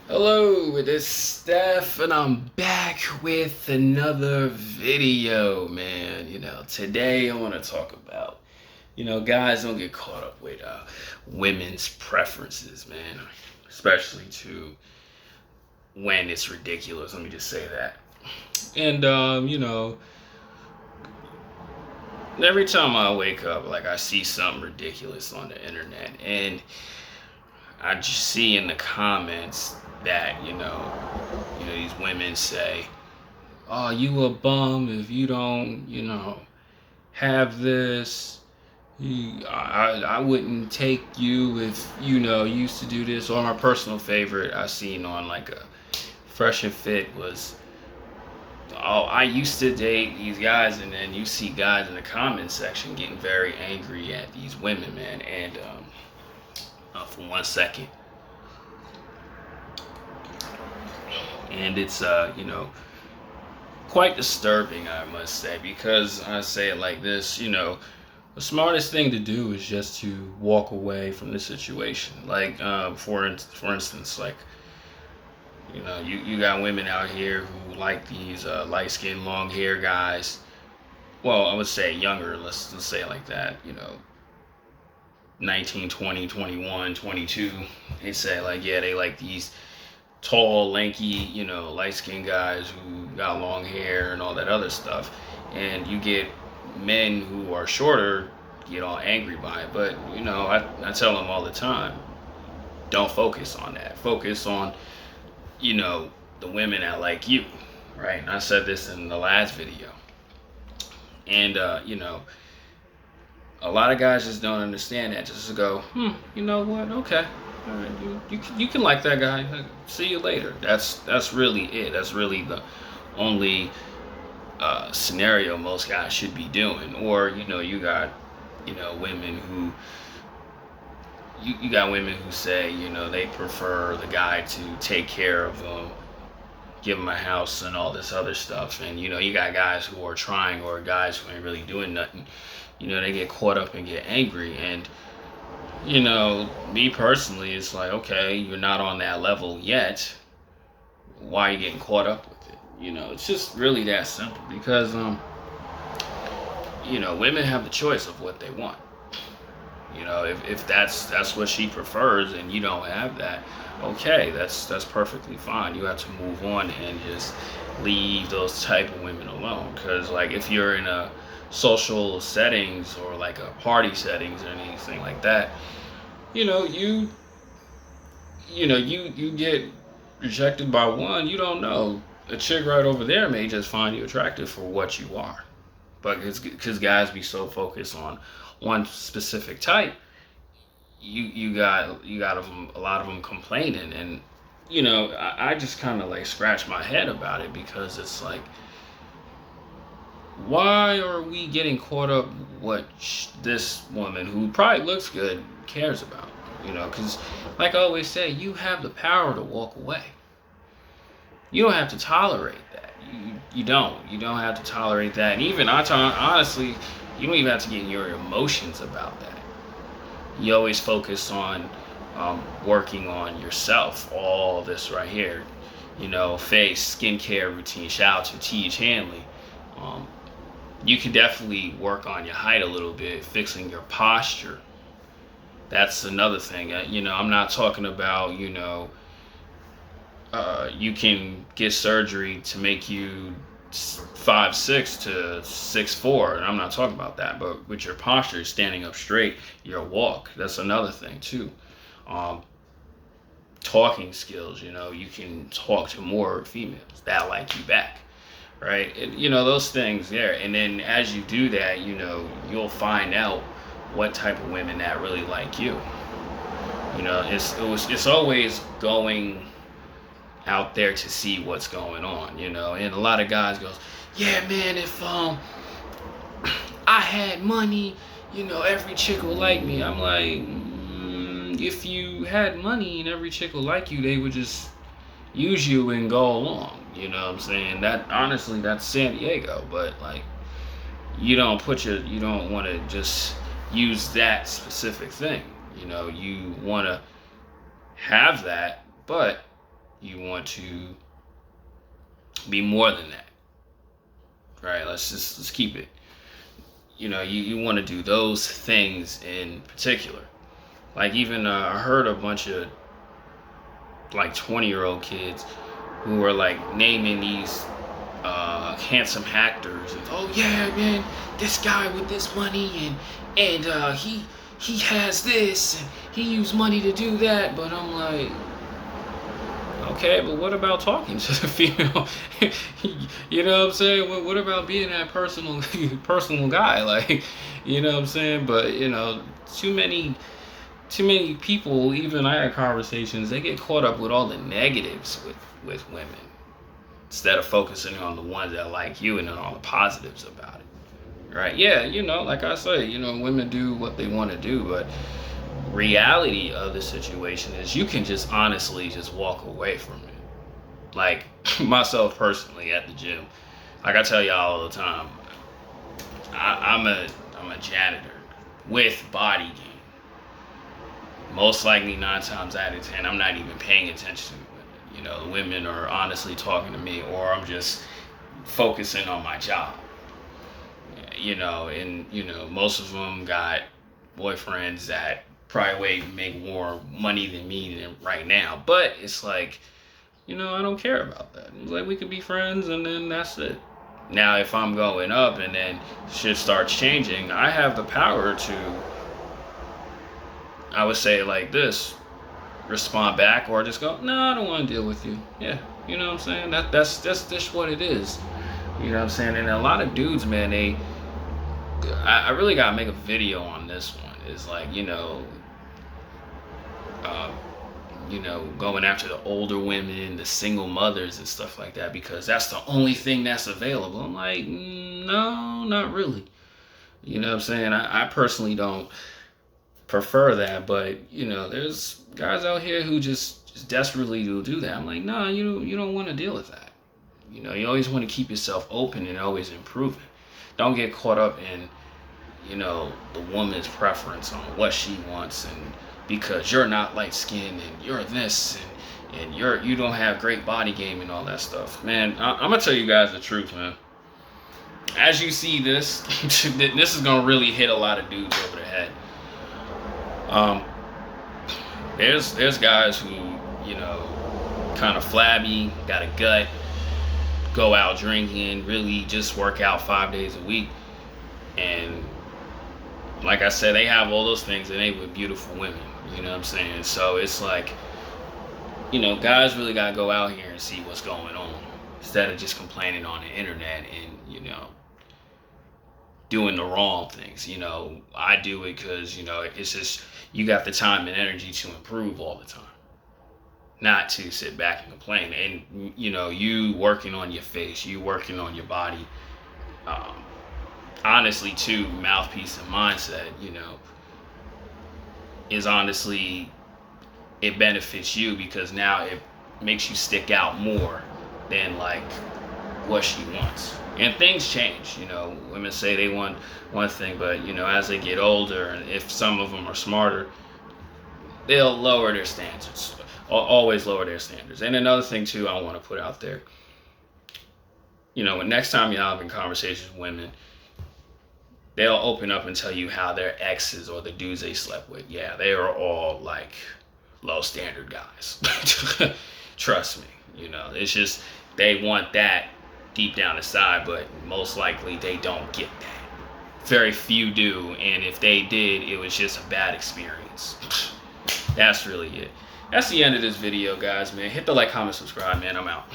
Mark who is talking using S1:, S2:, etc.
S1: Hello, it is Steph, and I'm back with another video, man. Today I want to talk about, guys don't get caught up with women's preferences, man, especially to when it's ridiculous. Let me just say that. And, every time I wake up, like, I see something ridiculous on the internet, and I just see in the comments that, these women say, oh, you a bum if you don't, have this. I wouldn't take you if, you used to do this. Or my personal favorite I seen on like a Fresh and Fit was, oh, I used to date these guys. And then you see guys in the comment section getting very angry at these women, man. And for 1 second. And it's, quite disturbing, I must say, because I say it like this, the smartest thing to do is just to walk away from the situation. Like, for instance, like, you got women out here who like these light skinned, long hair guys. Well, I would say younger, let's say it like that, 19, 20, 21, 22. They say, like, yeah, they like these tall, lanky, light skinned guys who got long hair and all that other stuff. And you get men who are shorter get all angry by it. But, I tell them all the time, don't focus on that. Focus on, the women that like you, right? And I said this in the last video. And, a lot of guys just don't understand that. Just to go, you know what? Okay, all right, you can like that guy. See you later. That's really it. That's really the only scenario most guys should be doing. Or you got women who you got women who say they prefer the guy to take care of them, give them a house and all this other stuff. And you got guys who are trying, or guys who ain't really doing nothing. They get caught up and get angry. And me personally, it's like, okay, you're not on that level yet. Why are you getting caught up with it? It's just really that simple. Because women have the choice of what they want. If that's what she prefers and you don't have that, okay, that's perfectly fine. You have to move on and just leave those type of women alone. Because, like, if you're in a social settings or like a party settings or anything like that, you know you you get rejected by one. You don't know, a chick right over there may just find you attractive for what you are. But because guys be so focused on one specific type, you got a lot of them complaining. And I just kind of like scratch my head about it, because it's like, why are we getting caught up what this woman who probably looks good cares about? Because, like I always say, you have the power to walk away. You don't have to tolerate that. You don't have to tolerate that. And even honestly, you don't even have to get in your emotions about that. You always focus on working on yourself. All this right here, face skincare routine. Shout out to T.H. Hanley. Um, you can definitely work on your height a little bit, fixing your posture. That's another thing. I'm not talking about, you can get surgery to make you 5'6" to 6'4", and I'm not talking about that. But with your posture, standing up straight, your walk, that's another thing too. Um, Talking skills, you can talk to more females that like you back, right? And, those things there. And then as you do that, you'll find out what type of women that really like you. It's always going out there to see what's going on. And a lot of guys goes, yeah, man, if I had money, every chick will like me. I'm like, if you had money and every chick will like you, they would just use you and go along. You know what I'm saying? That, honestly, that's San Diego. But, like, you don't want to just use that specific thing. You want to have that, but You want to be more than that, right? Let's keep it. You want to do those things in particular. Like even I heard a bunch of like 20-year-old kids who were like naming these handsome actors, and oh yeah, man, this guy with this money, and he has this, and he used money to do that. But I'm like, okay, but what about talking to the female? You know what I'm saying? What about being that personal guy? Like, you know what I'm saying? But too many people, even I had conversations, they get caught up with all the negatives with women instead of focusing on the ones that like you and then all the positives about it. Right? Yeah, like I say, women do what they want to do, but reality of the situation is you can just honestly just walk away from it. Like myself personally at the gym, like I tell y'all all the time, I'm a janitor with body game. Most likely 9 times out of 10, I'm not even paying attention to women. The women are honestly talking to me, or I'm just focusing on my job. And most of them got boyfriends that probably make more money than me right now. But it's like, I don't care about that. It's like we could be friends, and then that's it. Now, if I'm going up and then shit starts changing, I have the power to, I would say it like this, respond back, or just go, no, I don't want to deal with you. Yeah, you know what I'm saying? That's just what it is. You know what I'm saying? And a lot of dudes, man, I really gotta make a video on this one. It's like, going after the older women, the single mothers and stuff like that, because that's the only thing that's available. I'm like, no, not really. You know what I'm saying? I personally don't prefer that, but there's guys out here who just desperately do that. I'm like, nah, you don't want to deal with that. You always want to keep yourself open and always improving. Don't get caught up in the woman's preference on what she wants, and because you're not light skinned and you're this and you don't have great body game and all that stuff. Man, I'm gonna tell you guys the truth, man. As you see this, this is gonna really hit a lot of dudes over the head. There's guys who, kind of flabby, got a gut, go out drinking, really just work out 5 days a week. And like I said, they have all those things and they with beautiful women, you know what I'm saying? So it's like, guys really gotta go out here and see what's going on instead of just complaining on the internet and, doing the wrong things. I do it because, it's just, you got the time and energy to improve all the time, not to sit back and complain. And, you working on your face, you working on your body, honestly, too, mouthpiece and mindset, is honestly, it benefits you because now it makes you stick out more than like what she wants. And things change, women say they want one thing, but as they get older, and if some of them are smarter, they'll lower their standards. Always lower their standards. And another thing too, I want to put out there, next time y'all having conversations with women, they'll open up and tell you how their exes or the dudes they slept with, yeah, they are all like low standard guys. Trust me, it's just they want that deep down inside, but most likely they don't get that. Very few do, and if they did, it was just a bad experience. That's really it. That's the end of this video, guys, man. Hit the like, comment, subscribe, man. I'm out.